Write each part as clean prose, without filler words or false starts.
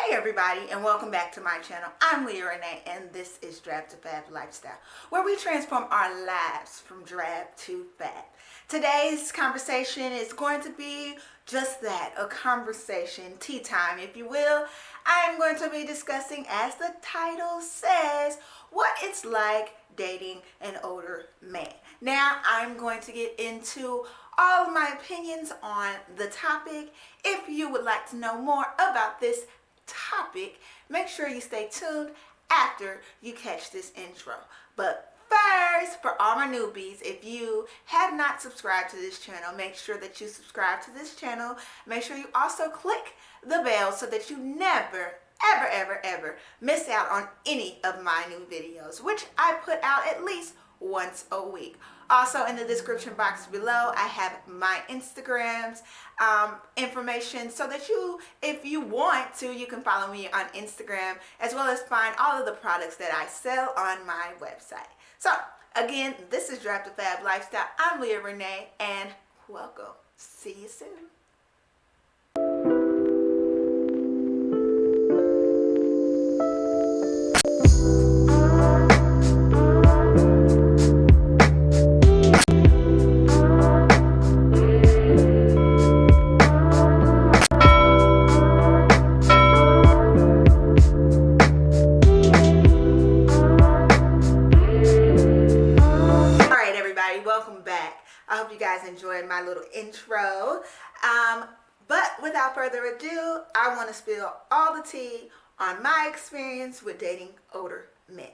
Hey everybody, and welcome back to my channel. I'm Leah Renee, and this is Drab to Fab Lifestyle, where we transform our lives from drab to fab. Today's conversation is going to be just that, a conversation, tea time if you will. I'm going to be discussing, as the title says, what it's like dating an older man. Now, I'm going to get into all of my opinions on the topic. If you would like to know more about this topic, make sure you stay tuned after you catch this intro. But first, for all my newbies, if you have not subscribed to this channel, make sure that you subscribe to this channel. Make sure you also click the bell so that you never ever miss out on any of my new videos, which I put out at least once a week. Also, in the description box below, I have my Instagrams information so that if you want to, you can follow me on Instagram, as well as find all of the products that I sell on my website. So again, this is Drab to Fab Lifestyle. I'm Leah Renee, and welcome. See you soon. Welcome back. I hope you guys enjoyed my little intro. But without further ado, I want to spill all the tea on my experience with dating older men.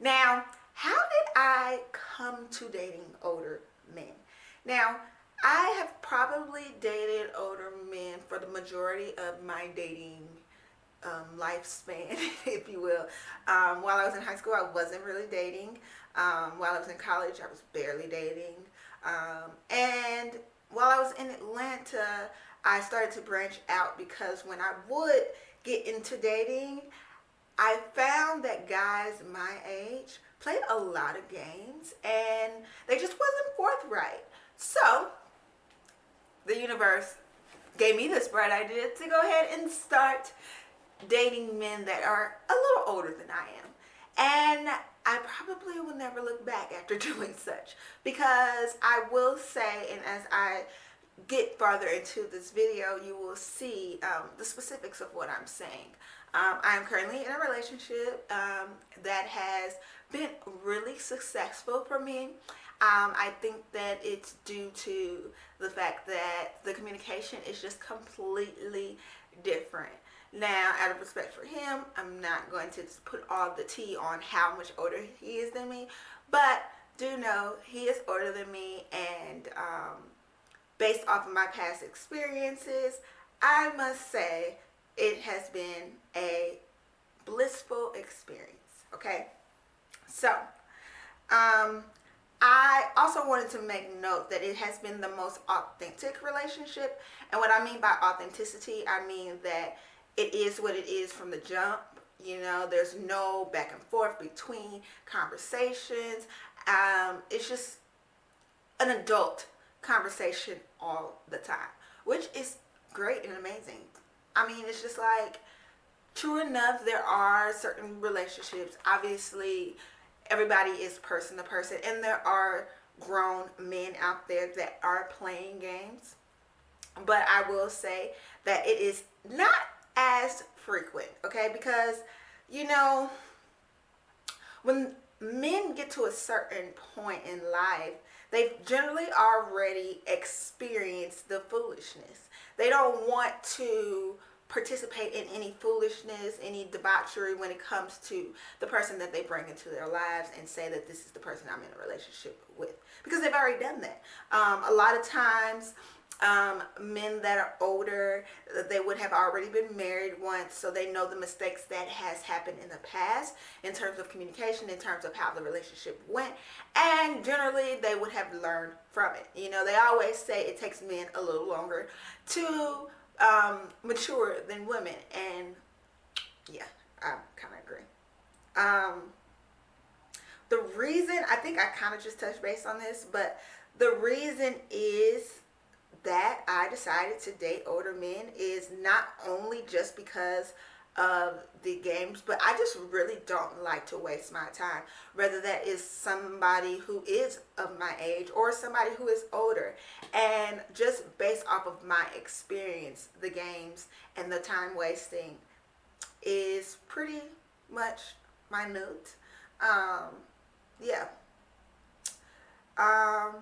Now, how did I come to dating older men? Now, I have probably dated older men for the majority of my dating lifespan, if you will. While I was in high school, I wasn't really dating. While I was in college, I was barely dating. And while I was in Atlanta, I started to branch out, because when I would get into dating, I found that guys my age played a lot of games and they just wasn't forthright. So the universe gave me this bright idea to go ahead and start dating men that are a little older than I am. And I probably will never look back after doing such, because I will say, and as I get farther into this video, you will see the specifics of what I'm saying. I am currently in a relationship that has been really successful for me. I think that it's due to the fact that the communication is just completely different. Now, out of respect for him, I'm not going to put all the tea on how much older he is than me, but do know he is older than me, and based off of my past experiences, I must say it has been a blissful experience, okay? So, I also wanted to make note that it has been the most authentic relationship, and what I mean by authenticity, I mean that it is what it is from the jump. You know, there's no back and forth between conversations. It's just an adult conversation all the time, which is great and amazing. I mean, it's just like, true enough, there are certain relationships, obviously everybody is person to person, and there are grown men out there that are playing games, but I will say that it is not as frequent, okay? Because, you know, when men get to a certain point in life, they've generally already experienced the foolishness. They don't want to participate in any foolishness, any debauchery when it comes to the person that they bring into their lives and say that this is the person I'm in a relationship with, because they've already done that. A lot of times, men that are older, they would have already been married once, so they know the mistakes that has happened in the past in terms of communication, in terms of how the relationship went, and generally they would have learned from it. You know, they always say it takes men a little longer to mature than women, and yeah, I kind of agree. The reason, I think I kind of just touched base on this, but the reason is that I decided to date older men is not only just because of the games, but I just really don't like to waste my time, whether that is somebody who is of my age or somebody who is older. And just based off of my experience, the games and the time wasting is pretty much minute. Um, yeah. Um,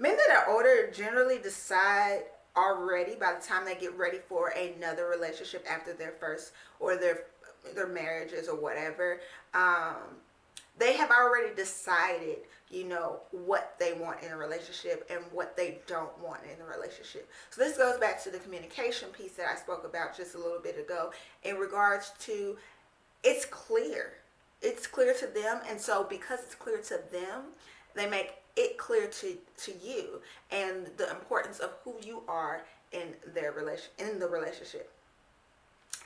Men that are older generally decide already by the time they get ready for another relationship after their first or their marriages or whatever. They have already decided, what they want in a relationship and what they don't want in a relationship. So this goes back to the communication piece that I spoke about just a little bit ago in regards to it's clear. It's clear to them, and so because it's clear to them, they make it clear to you and the importance of who you are in the relationship.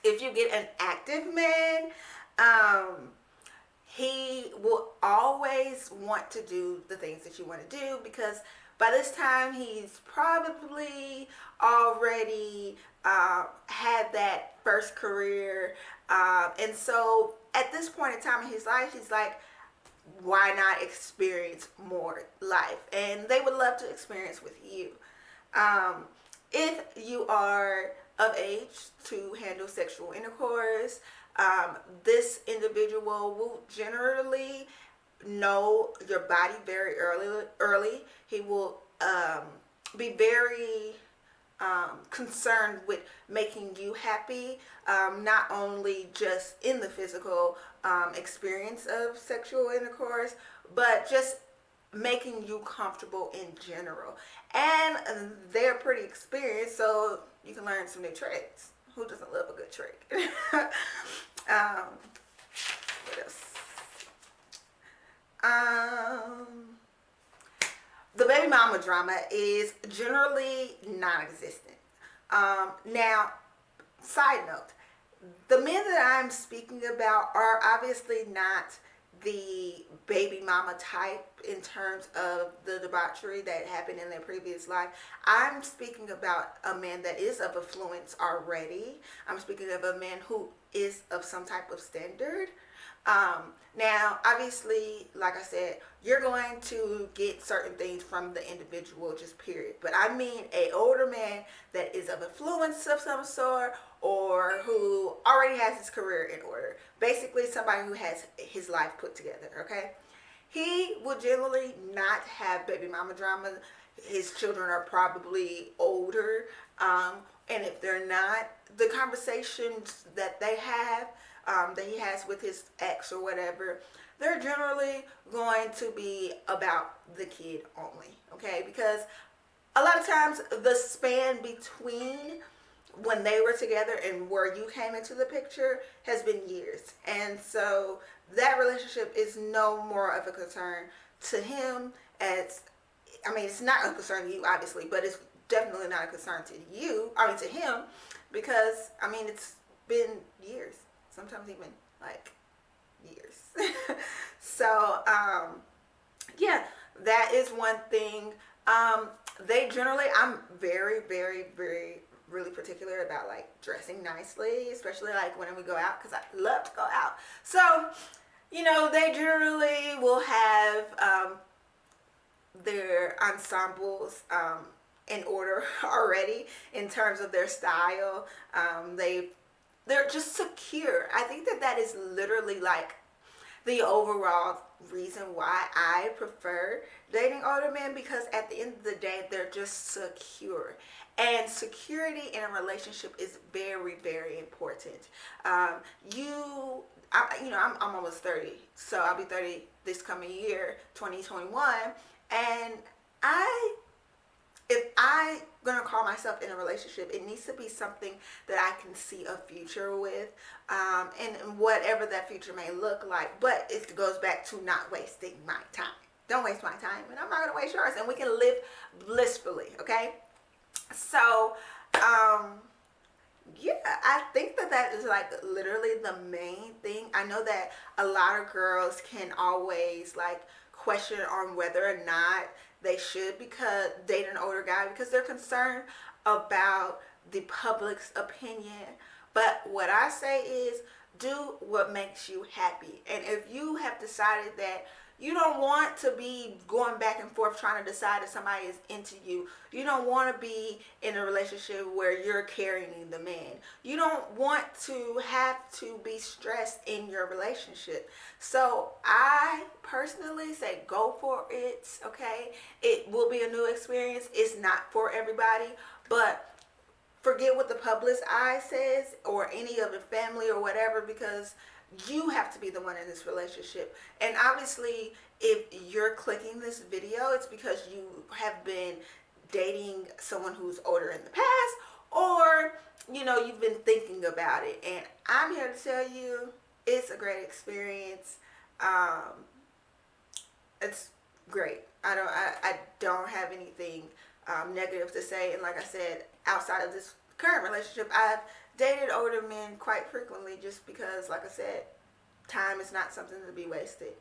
If you get an active man, he will always want to do the things that you want to do because by this time he's probably already had that first career, and so at this point in time in his life, he's like, why not experience more life? And they would love to experience with you. If you are of age to handle sexual intercourse, this individual will generally know your body very early. He will be very concerned with making you happy, not only just in the physical experience of sexual intercourse, but just making you comfortable in general. And they're pretty experienced, so you can learn some new tricks. Who doesn't love a good trick? What else? The baby mama drama is generally non-existent. Now, side note, the men that I'm speaking about are obviously not the baby mama type in terms of the debauchery that happened in their previous life. I'm speaking about a man that is of affluence already. I'm speaking of a man who is of some type of standard. Now, obviously, like I said, you're going to get certain things from the individual, just period. But I mean a older man that is of affluence of some sort or who already has his career in order. Basically, somebody who has his life put together, okay? He will generally not have baby mama drama. His children are probably older. And if they're not, the conversations that they have, that he has with his ex or whatever, they're generally going to be about the kid only, okay? Because a lot of times the span between when they were together and where you came into the picture has been years. And so that relationship is no more of a concern to him as, it's not a concern to you, obviously, but it's definitely not a concern to you, to him, because, it's been years. Sometimes even like years. So, yeah, that is one thing. They generally, I'm very, very, very, really particular about like dressing nicely, especially like when we go out, because I love to go out. So, they generally will have their ensembles in order already in terms of their style. They're just secure. I think that is literally like the overall reason why I prefer dating older men, because at the end of the day, they're just secure. And security in a relationship is very, very important. I'm almost 30, so I'll be 30 this coming year, 2021, and if I'm gonna call myself in a relationship, it needs to be something that I can see a future with, and whatever that future may look like. But it goes back to not wasting my time. Don't waste my time, and I'm not gonna waste yours, and we can live blissfully, okay? So, yeah, I think that is like literally the main thing. I know that a lot of girls can always like question on whether or not they should date an older guy because they're concerned about the public's opinion But what I say is, do what makes you happy. And if you have decided that you don't want to be going back and forth trying to decide if somebody is into you, you don't want to be in a relationship where you're carrying the man, you don't want to have to be stressed in your relationship. So I personally say go for it. Okay, it will be a new experience. It's not for everybody, but forget what the public's eye says or any of the family or whatever, because you have to be the one in this relationship. And obviously, if you're clicking this video, it's because you have been dating someone who's older in the past, or you've been thinking about it. And I'm here to tell you, it's a great experience. It's great. I don't have anything negative to say. And like I said, outside of this current relationship, I've dated older men quite frequently, just because, like I said, time is not something to be wasted.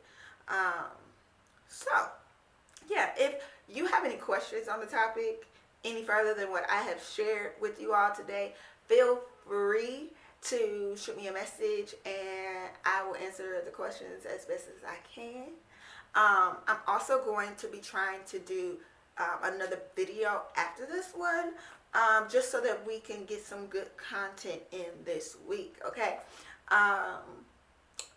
So yeah, if you have any questions on the topic any further than what I have shared with you all today, feel free to shoot me a message and I will answer the questions as best as I can. I'm also going to be trying to do another video after this one, just so that we can get some good content in this week, okay?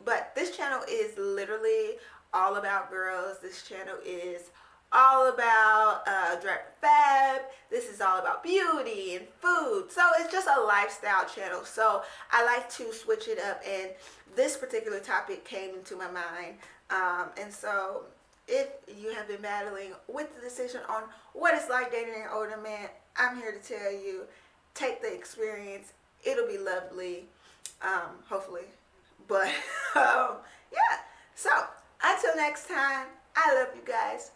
But this channel is literally all about girls. This channel is all about direct fab. This is all about beauty and food. So it's just a lifestyle channel. So I like to switch it up, and this particular topic came into my mind. And so if you have been battling with the decision on what it's like dating an older man, I'm here to tell you, take the experience. It'll be lovely, hopefully. But yeah, so until next time, I love you guys.